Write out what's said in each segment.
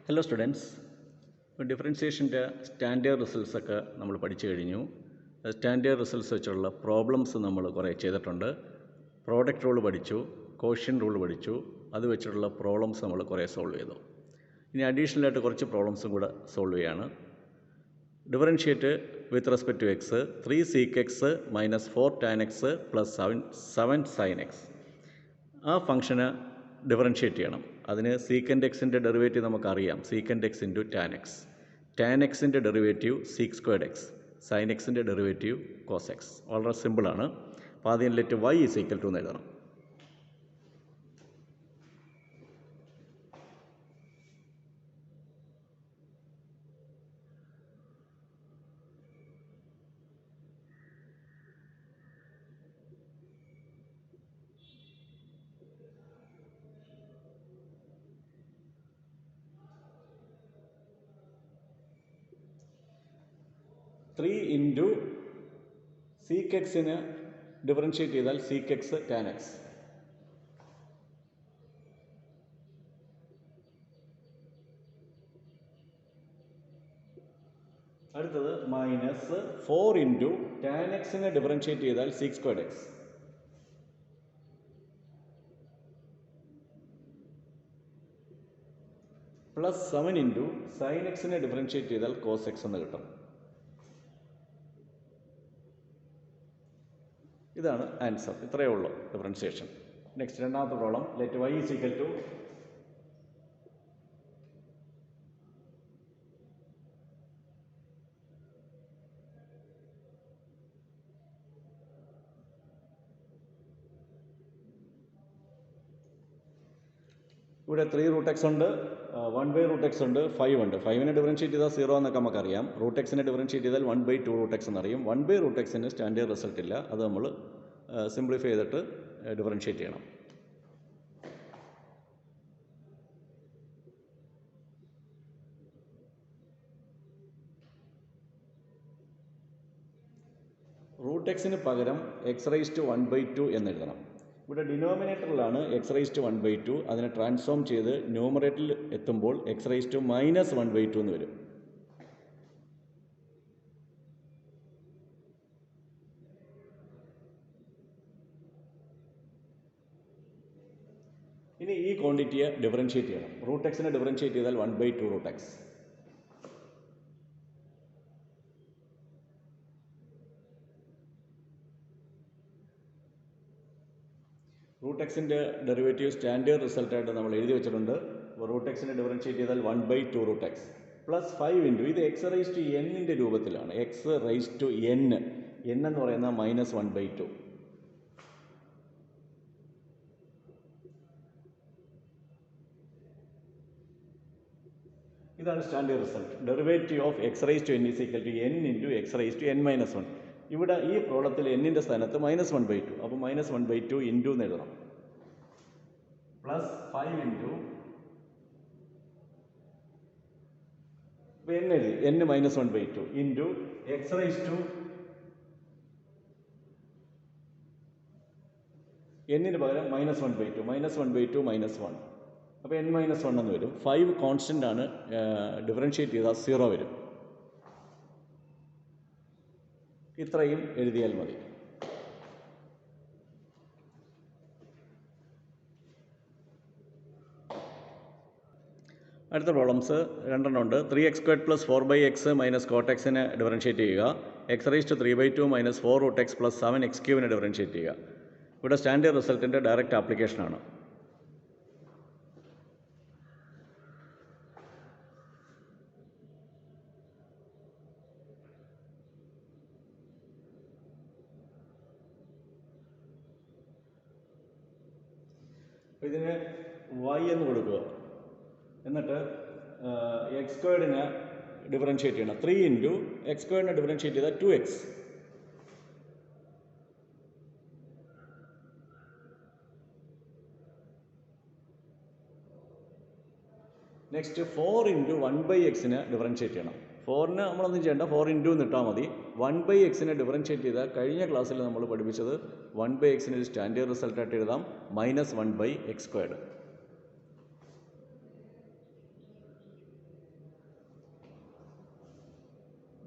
Hello students, ഡിഫറൻസിയേഷൻ്റെ standard റിസൾട്ട്സൊക്കെ നമ്മൾ പഠിച്ചു കഴിഞ്ഞു. സ്റ്റാൻഡേർഡ് റിസൾട്ട്സ് വെച്ചുള്ള പ്രോബ്ലംസ് നമ്മൾ കുറേ ചെയ്തിട്ടുണ്ട്. പ്രോഡക്റ്റ് റൂൾ പഠിച്ചു, കോഷ്യൻ റൂൾ പഠിച്ചു. അത് വെച്ചിട്ടുള്ള പ്രോബ്ലംസ് നമ്മൾ കുറേ സോൾവ് ചെയ്തു. ഇനി അഡീഷണലായിട്ട് കുറച്ച് പ്രോബ്ലംസും കൂടെ സോൾവ് ചെയ്യാണ്. Differentiate with respect to x 3 sec x - 4 tan x + 7 sin x. ആ ഫംഗ്ഷന് ഡിഫറൻഷിയേറ്റ് ചെയ്യണം. അതിന് സീക്കൻഡ് എക്സിൻ്റെ ഡെറിവേറ്റീവ് നമുക്കറിയാം, secant x into tan x. Tan എക്സിൻ്റെ derivative sec squared x, sine എക്സിൻ്റെ ഡെറിവേറ്റീവ് കോസ് എക്സ്. വളരെ സിമ്പിളാണ്. അപ്പോൾ ആദ്യം let y is equal to എന്ന് എഴുതണം. ത്രീ ഇൻറ്റു സീക്ക് എക്സിന് ഡിഫറൻഷിയേറ്റ് ചെയ്താൽ സീക്ക് എക്സ് ടാൻ എക്സ്. അടുത്തത് -4 ഇൻറ്റു ടാൻ എക്സിനെ ഡിഫറൻഷിയേറ്റ് ചെയ്താൽ sec squared x. +7 into sine എക്സിനെ ഡിഫറൻഷിയേറ്റ് ചെയ്താൽ കോസ് എക്സ് എന്ന് കിട്ടും. ഇതാണ് ആൻസർ. ഇത്രയേ ഉള്ളൂ ഡിഫറൻസിയേഷൻ. നെക്സ്റ്റ് രണ്ടാമത്തെ problem, let y is equal to ഇവിടെ 3√x ഉണ്ട്, 1/√x ഉണ്ട്, 5 ഉണ്ട്. 5നെ ഡിഫറൻഷിയേറ്റ് ചെയ്താൽ 0 എന്നൊക്കെ നമുക്കറിയാം. √x ഡിഫറൻഷിയേറ്റ് ചെയ്താൽ 1/2√x എന്നറിയും. 1/√xന് സ്റ്റാൻഡേർഡ് റിസൾട്ട് ഇല്ല. അത് നമ്മൾ സിംപ്ലിഫൈ ചെയ്തിട്ട് ഡിഫറൻഷിയേറ്റ് ചെയ്യണം. √xന് പകരം x⁻² എന്നെഴുതണം. ഇവിടെ ഡിനോമിനേറ്ററിലാണ് x⁻². അതിനെ ട്രാൻസ്ഫോം ചെയ്ത് ന്യൂമറേറ്ററിൽ എത്തുമ്പോൾ x⁻−1/2 എന്ന് വരും. ഇനി ഈ ക്വാണ്ടിറ്റിയെ ഡിഫറൻഷിയേറ്റ് ചെയ്യണം. √xനെ ഡിഫറൻഷിയേറ്റ് ചെയ്താൽ 1/2√x. √xൻ്റെ ഡെറിവേറ്റീവ് സ്റ്റാൻഡേർഡ് റിസൾട്ടായിട്ട് നമ്മൾ എഴുതി വെച്ചിട്ടുണ്ട്. √xനെ ഡിഫറൻഷിയേറ്റ് ചെയ്താൽ 1/2√x +5 ഇൻറ്റു ഇത് x⁻n രൂപത്തിലാണ്. x⁻n എന്ന് പറയുന്ന -1/2. ഇതാണ് standard result. Derivative of x⁻n is equal to n into x⁻n-1. ഇവിടെ ഈ പ്രോബ്ലത്തിൽ n-ൻ്റെ സ്ഥാനത്ത് -1/2. അപ്പോൾ -1/2 ഇൻറ്റു എന്ന് എഴുതണം. +5 ഇൻറ്റു n എഴുതി, n -1/2 ഇൻറ്റു n-ന് പകരം -1/2, -1/2 -1. അപ്പോൾ n-1 എന്ന് വരും. 5 കോൺസ്റ്റൻ്റ് ആണ്, ഡിഫറൻഷിയേറ്റ് ചെയ്താൽ 0 വരും. ഇത്രയും എഴുതിയാൽ മതി. അടുത്ത പ്രോബ്ലംസ് രണ്ടെണ്ണം ഉണ്ട്. 3x² + 4/x - cot x-നെ ഡിഫറൻഷിയേറ്റ് ചെയ്യുക. x⁻³ - 4√x + 7x³ ഡിഫറൻഷിയേറ്റ് ചെയ്യുക. ഇവിടെ സ്റ്റാൻഡേർഡ് റിസൾട്ടിൻ്റെ ഡയറക്റ്റ് ആപ്ലിക്കേഷനാണ്. ഇതിന് y എന്ന് കൊടുക്കുക. എന്നിട്ട് x²നെ ഡിഫറൻഷിയേറ്റ് ചെയ്യണം. 3 ഇൻറ്റു x²നെ ഡിഫറൻഷിയേറ്റ് ചെയ്താൽ 2x. നെക്സ്റ്റ് 4 ഇൻറ്റു 1/x-നെ ഡിഫറൻഷിയേറ്റ് ചെയ്യണം. 4ന് നമ്മളൊന്നും ചെയ്യേണ്ട, 4 ഇൻറ്റു എന്നിട്ടാൽ മതി. 1/x-നെ ഡിഫറൻഷിയേറ്റ് ചെയ്താൽ കഴിഞ്ഞ ക്ലാസ്സിൽ നമ്മൾ പഠിപ്പിച്ചത് 1/x-ന് ഒരു സ്റ്റാൻഡേർഡ് റിസൾട്ടായിട്ട് എഴുതാം, -1/x².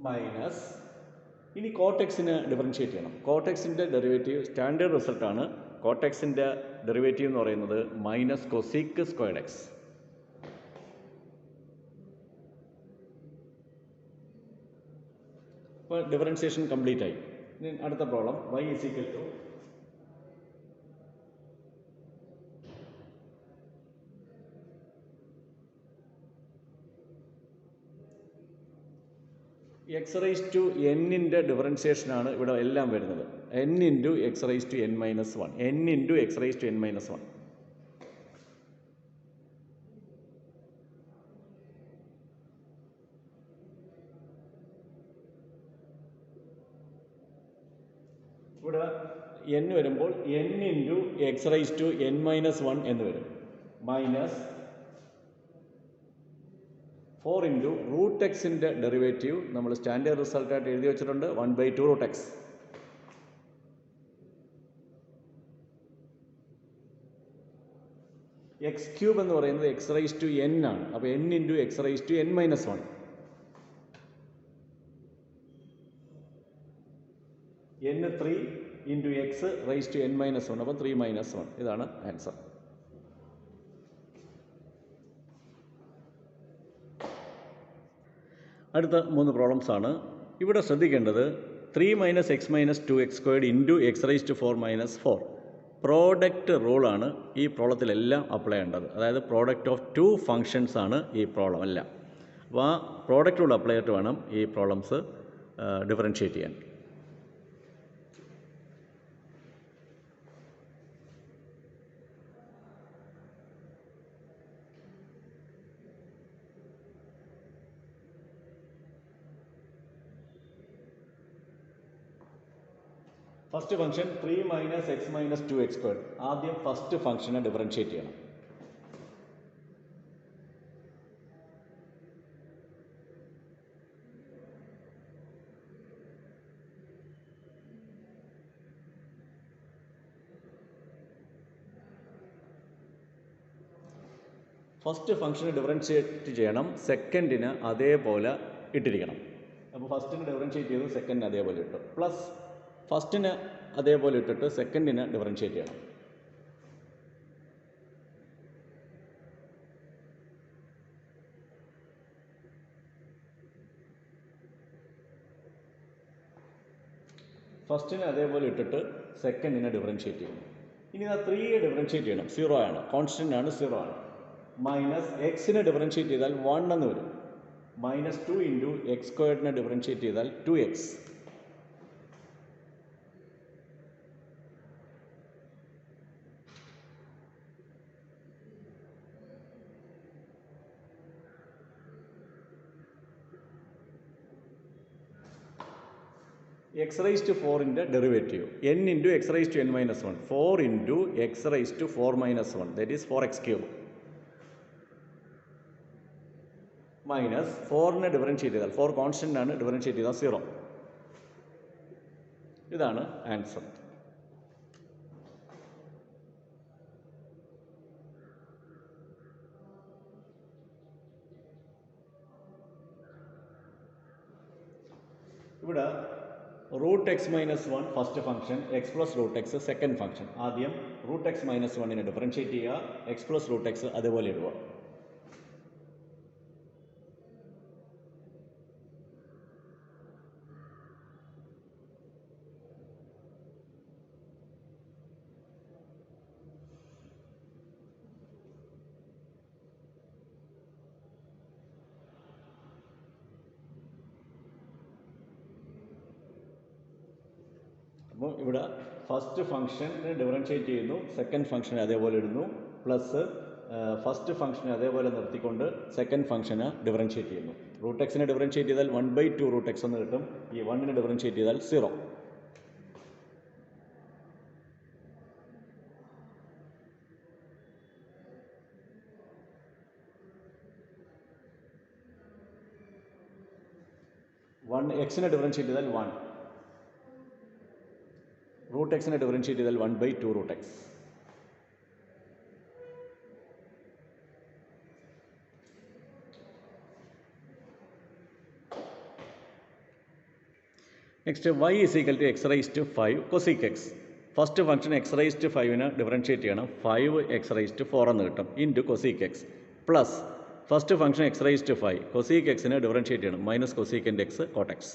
മൈനസ്, ഇനി കോട്ടെക്സിന് ഡിഫറൻഷ്യേറ്റ് ചെയ്യണം. കോട്ടെക്സിൻ്റെ ഡെറിവേറ്റീവ് സ്റ്റാൻഡേർഡ് റിസൾട്ടാണ്. കോട്ടെക്സിൻ്റെ ഡെറിവേറ്റീവ് എന്ന് പറയുന്നത് മൈനസ് കൊസീക്ക് സ്ക്വയർഡ് എക്സ്. അപ്പോൾ ഡിഫറൻസിയേഷൻ കംപ്ലീറ്റ് ആയി. ഇനി അടുത്ത problem y is equal to x raise to എന്നിൻ്റെ ഡിഫറൻസിയേഷനാണ് ഇവിടെ എല്ലാം വരുന്നത്. n into x raise to n minus 1, n into x raise to n minus 1. ഇവിടെ n വരുമ്പോൾ n into x raise to n minus 1 എന്ന് വരും. മൈനസ് 4 ഇൻറ്റു റൂട്ട് എക്സിൻ്റെ ഡെറിവേറ്റീവ് നമ്മൾ സ്റ്റാൻഡേർഡ് റിസൾട്ടായിട്ട് എഴുതി വെച്ചിട്ടുണ്ട് 1/2 റൂട്ട് എക്സ്. എക്സ് ക്യൂബ് എന്ന് പറയുന്നത് എക്സ് റൈസ് ടു n ആണ്. അപ്പോൾ n into x raise to n minus 1. n 3 into x raise to n minus 1, അപ്പോൾ 3 മൈനസ് 1. ഇതാണ് ആൻസർ. അടുത്ത 3 പ്രോബ്ലംസ് ആണ്. ഇവിടെ ശ്രദ്ധിക്കേണ്ടത് 3 minus x minus 2x squared into x raise to 4 minus 4. Product റൂളാണ് ഈ പ്രോബ്ലത്തിലെല്ലാം അപ്ലൈ ചെയ്യേണ്ടത്. അതായത് പ്രോഡക്റ്റ് ഓഫ് 2 ഫങ്ഷൻസ് ആണ് ഈ പ്രോബ്ലം എല്ലാം. അപ്പോൾ ആ പ്രോഡക്റ്റ് റൂൾ അപ്ലൈ ചെയ്തിട്ട് വേണം ഈ പ്രോബ്ലംസ് ഡിഫറൻഷ്യേറ്റ് ചെയ്യാൻ. First function 3 minus x minus 2x squared. ആദ്യം ഫസ്റ്റ് ഫംഗ്ഷനെ ഡിഫറൻഷ്യേറ്റ് ചെയ്യണം. ഫസ്റ്റ് ഫംഗ്ഷനെ ഡിഫറൻഷ്യേറ്റ് ചെയ്യണം, സെക്കൻഡിന് അതേപോലെ ഇട്ടിരിക്കണം. അപ്പോൾ ഫസ്റ്റിന് ഡിഫറൻഷ്യേറ്റ് ചെയ്തു, സെക്കൻഡിന് അതേപോലെ ഇട്ടു. പ്ലസ് ഫസ്റ്റിന് അതേപോലെ ഇട്ടിട്ട് സെക്കൻഡിന് ഡിഫറൻഷ്യേറ്റ് ചെയ്യണം. ഫസ്റ്റിന് അതേപോലെ ഇട്ടിട്ട് സെക്കൻഡിനെ ഡിഫറൻഷ്യേറ്റ് ചെയ്യുന്നു. ഇനി ആ 3യെ ഡിഫറൻഷ്യേറ്റ് ചെയ്യണം. 0 ആണ്, കോൺസ്റ്റൻ്റ് ആണ്, 0 ആണ്. മൈനസ് എക്സിനെ ഡിഫറൻഷ്യേറ്റ് ചെയ്താൽ 1 എന്ന് വരും. മൈനസ് 2 ഇൻറ്റു എക്സ് സ്ക്വയർഡിനെ ഡിഫറൻഷ്യേറ്റ് ചെയ്താൽ 2x. എക്സ് റൈസ് ടു 4ൻ്റെ derivative n into x raise to n minus 1. 4 into x raise to 4 minus 1, that is 4x cube. Minus 4നെ ഡിഫറൻഷ്യേറ്റ് ചെയ്താൽ 4 കോൺസ്റ്റൻ്റ് ആണ്, ഡിഫറൻഷ്യേറ്റ് ചെയ്താൽ 0. ഇതാണ് ആൻസർ. ഇവിടെ root x minus 1 first function, x plus root x second function. ആദ്യം root x minus 1നെ differentiate ചെയ്യുക, x plus root x അതുപോലെ ഇടുക. അപ്പോൾ ഇവിടെ ഫസ്റ്റ് ഫംഗ്ഷനെ ഡിഫറൻഷ്യേറ്റ് ചെയ്യുന്നു, സെക്കൻഡ് ഫംഗ്ഷനെ അതേപോലെ ഇടുന്നു, പ്ലസ് ഫസ്റ്റ് ഫംഗ്ഷനെ അതേപോലെ നിർത്തിക്കൊണ്ട് സെക്കൻഡ് ഫംഗ്ഷനെ ഡിഫറൻഷ്യേറ്റ് ചെയ്യുന്നു. റൂട്ട് എക്സിനെ ഡിഫറൻഷ്യേറ്റ് ചെയ്താൽ 1/2 റൂട്ട് എക്സ് എന്ന് കിട്ടും. ഈ 1നെ ഡിഫറൻഷ്യേറ്റ് ചെയ്താൽ 0. എക്സിനെ ഡിഫറൻഷ്യേറ്റ് ചെയ്താൽ 1. റൂട്ട് എക്സിനെ ഡിഫറൻഷ്യേറ്റ് ചെയ്താൽ 1/2 root x. Next y is equal to x raise to 5 cosec x. First function x raise to 5നെ ഡിഫറൻഷ്യേറ്റ് ചെയ്യണം, 5 എക്സ് റൈസ് ടു 4 എന്ന് കിട്ടും into cosec x plus first function x raise to 5 cosec എക്സിനെ differentiate ചെയ്യണം minus cosecant x cot x.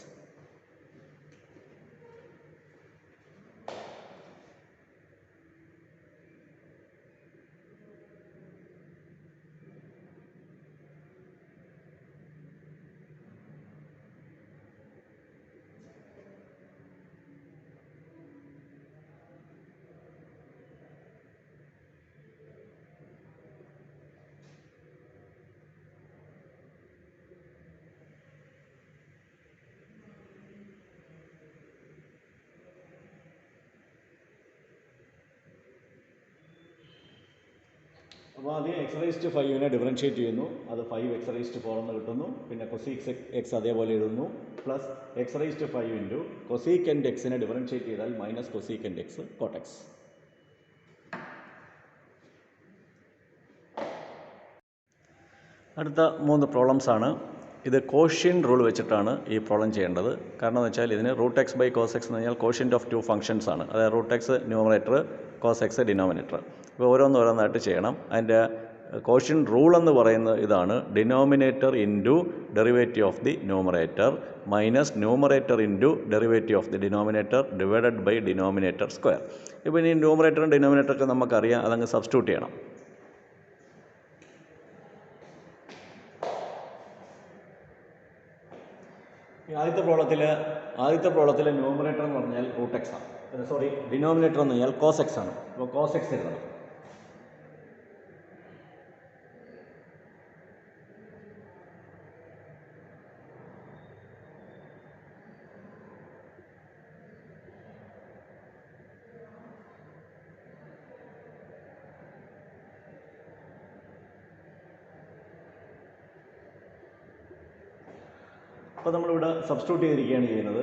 അപ്പോൾ ആദ്യം x raise to 5നെ differentiate ചെയ്യുന്നു, അത് 5 എക്സ് റൈസ് ടു 4 എന്ന് കിട്ടുന്നു. പിന്നെ കൊസീക് എക്സ് അതേപോലെ എഴുതുന്നു plus x raise to 5 into cosecant എക്സിനെ ഡിഫറൻഷ്യേറ്റ് ചെയ്താൽ minus cosecant x cot x. അടുത്ത 3 പ്രോബ്ലംസ് ആണ്. ഇത് കോഷ്യൻ റൂൾ വെച്ചിട്ടാണ് ഈ പ്രോബ്ലം ചെയ്യേണ്ടത്. കാരണം എന്ന് വെച്ചാൽ ഇതിന് root x by cos x എന്ന് പറഞ്ഞാൽ കോഷ്യൻ്റ് ഓഫ് 2 ഫംഗ്ഷൻസ് ആണ്. അതായത് root x numerator, cos x denominator. ഇപ്പോൾ ഓരോന്നോരോന്നായിട്ട് ചെയ്യണം. അതിൻ്റെ കോഷ്യൻ റൂൾ എന്ന് പറയുന്നത് ഇതാണ്: denominator into derivative of the numerator minus numerator into derivative of the denominator divided by denominator square. ഇപ്പോൾ ഇനി ന്യൂമറേറ്ററും ഡിനോമിനേറ്ററൊക്കെ നമുക്കറിയാം, അതങ്ങ് സബ്സ്റ്റിറ്റ്യൂട്ട് ചെയ്യണം. ആദ്യത്തെ പ്രോബ്ലത്തിൽ ന്യൂമറേറ്റർ എന്ന് പറഞ്ഞാൽ റൂട്ട് എക്സ് ആണ്, സോറി ഡിനോമിനേറ്റർ എന്ന് പറഞ്ഞാൽ കോസ് എക്സ് ആണ്. അപ്പോൾ കോസ് എക്സ് എഴുതണം. അപ്പോൾ നമ്മളിവിടെ സബ്സ്റ്റിറ്റ്യൂട്ട് ചെയ്തിരിക്കുകയാണ് ചെയ്യുന്നത്.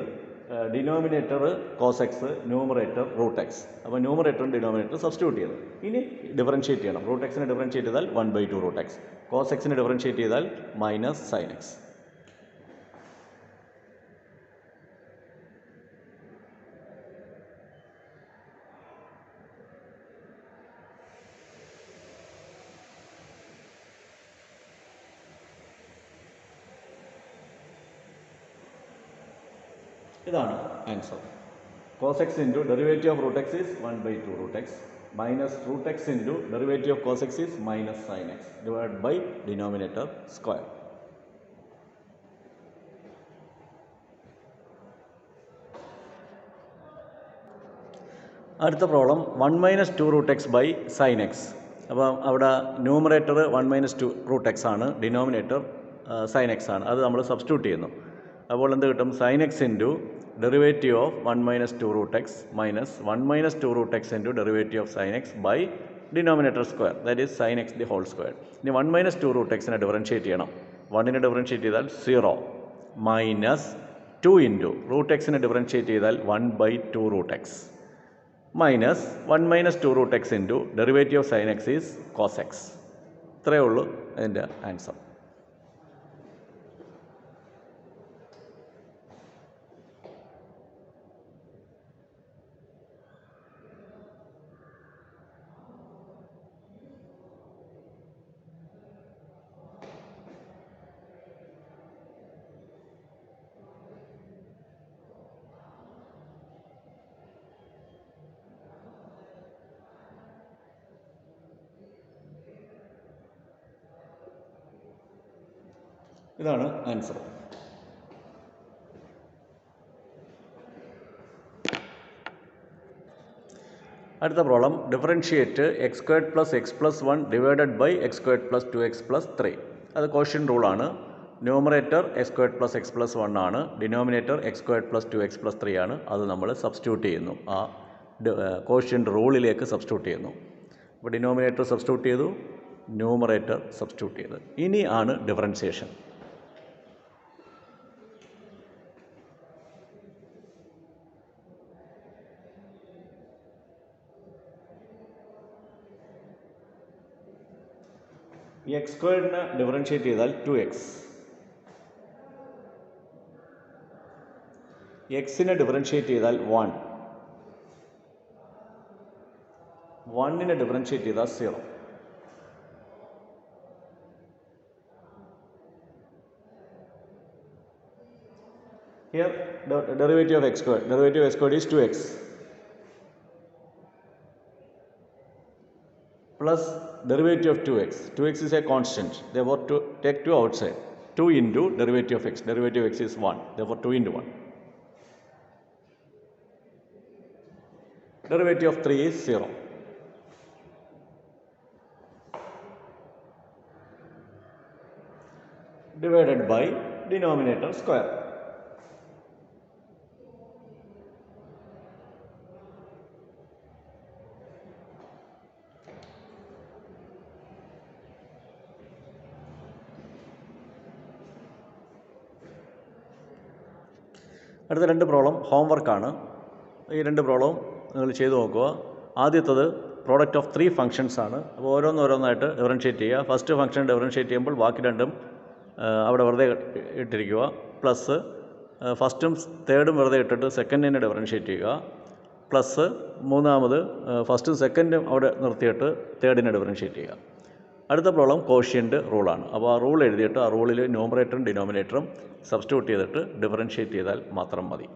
Denominator cos x, numerator root x. അപ്പോൾ ന്യൂമറേറ്ററും ഡിനോമിനേറ്റർ സബ്സ്റ്റിറ്റ്യൂട്ട് ചെയ്തു. ഇനി ഡിഫറൻഷ്യേറ്റ് ചെയ്യണം. റൂട്ട് എക്സിനെ ഡിഫറൻഷ്യേറ്റ് ചെയ്താൽ 1/2 റൂട്ട് എക്സ്, കോസ് എക്സിനെ ഡിഫറൻഷ്യേറ്റ് ചെയ്താൽ മൈനസ് സൈൻ എക്സ്. ഇതാണ് answer. Cos x into derivative of root x is 1/2 root x minus root x into derivative of cos x is minus sine x divide by denominator square. അടുത്ത problem 1 - 2 root x by sine x. അപ്പം അവിടെ numerator 1 - 2 root x ആണ്, denominator sine x ആണ്. അത് നമ്മൾ substitute ചെയ്യുന്നു. അപ്പോൾ എന്ത് കിട്ടും? Sine x into derivative of 1 - 2 root x minus 1 - 2 root x into derivative of sine x by denominator square, that is sine x the whole square. ഇനി 1 - 2 root എക്സിനെ ഡിഫറൻഷ്യേറ്റ് ചെയ്യണം. 1നെ ഡിഫറൻഷ്യേറ്റ് ചെയ്താൽ 0 മൈനസ് 2 ഇൻറ്റു റൂട്ട് എക്സിനെ differentiate ചെയ്താൽ 1/2 root x minus 1 - 2 root x into derivative of sine x is cos x. ഇത്രയേ ഉള്ളൂ അതിൻ്റെ answer. ഇതാണ് ആൻസർ. അടുത്ത problem differentiate x squared plus x plus 1 divided by x squared plus 2x plus 3. അത് quotient റൂളാണ്. Numerator x squared plus x plus 1 ആണ്, denominator x squared plus 2x plus 3 ആണ്. അത് നമ്മൾ സബ്സ്റ്റിറ്റ്യൂട്ട് ചെയ്യുന്നു, ആ കോഷ്യൻ റൂളിലേക്ക് സബ്സ്റ്റിറ്റ്യൂട്ട് ചെയ്യുന്നു. അപ്പോൾ ഡിനോമിനേറ്റർ സബ്സ്റ്റിറ്റ്യൂട്ട് ചെയ്തു, ന്യൂമറേറ്റർ സബ്സ്റ്റിറ്റ്യൂട്ട് ചെയ്തു. ഇനി ആണ് ഡിഫറൻസിയേഷൻ. ഈ എക്സ് സ്ക്വയർഡിനെ ഡിഫറൻഷ്യേറ്റ് ചെയ്താൽ 2x, എക്സിനെ ഡിഫറൻഷ്യേറ്റ് ചെയ്താൽ 1, 1നെ ഡിഫറൻഷ്യേറ്റ് ചെയ്താൽ 0. Here the derivative of x squared, derivative of x squared is 2x plus derivative of 2x. 2x is a constant, therefore take 2 outside. 2 into derivative of x, derivative of x is 1, therefore 2 into 1. Derivative of 3 is 0. Divided by denominator square. അടുത്ത 2 problem ഹോംവർക്കാണ്. ഈ 2 problem നിങ്ങൾ ചെയ്തു നോക്കുക. ആദ്യത്തത് product of 3 functions ആണ്. അപ്പോൾ ഓരോന്നായിട്ട് differentiate ചെയ്യുക. ഫസ്റ്റ് ഫംഗ്ഷൻ ഡിഫറൻഷ്യേറ്റ് ചെയ്യുമ്പോൾ ബാക്കി രണ്ടും അവിടെ വെറുതെ ഇട്ടിരിക്കുക. പ്ലസ് ഫസ്റ്റും തേർഡും വെറുതെ ഇട്ടിട്ട് സെക്കൻഡിനെ ഡിഫറൻഷ്യേറ്റ് ചെയ്യുക. പ്ലസ് മൂന്നാമത് ഫസ്റ്റും സെക്കൻഡും അവിടെ നിർത്തിയിട്ട് തേർഡിനെ ഡിഫറൻഷ്യേറ്റ് ചെയ്യുക. അടുത്ത പ്രോബ്ലം കോഷ്യൻ്റ് റൂളാണ്. അപ്പോൾ ആ റൂൾ എഴുതിയിട്ട് ആ റൂളിൽ ന്യൂമറേറ്ററും ഡിനോമിനേറ്ററും സബ്സ്റ്റിറ്റ്യൂട്ട് ചെയ്തിട്ട് ഡിഫറൻഷ്യേറ്റ് ചെയ്താൽ മാത്രം മതി.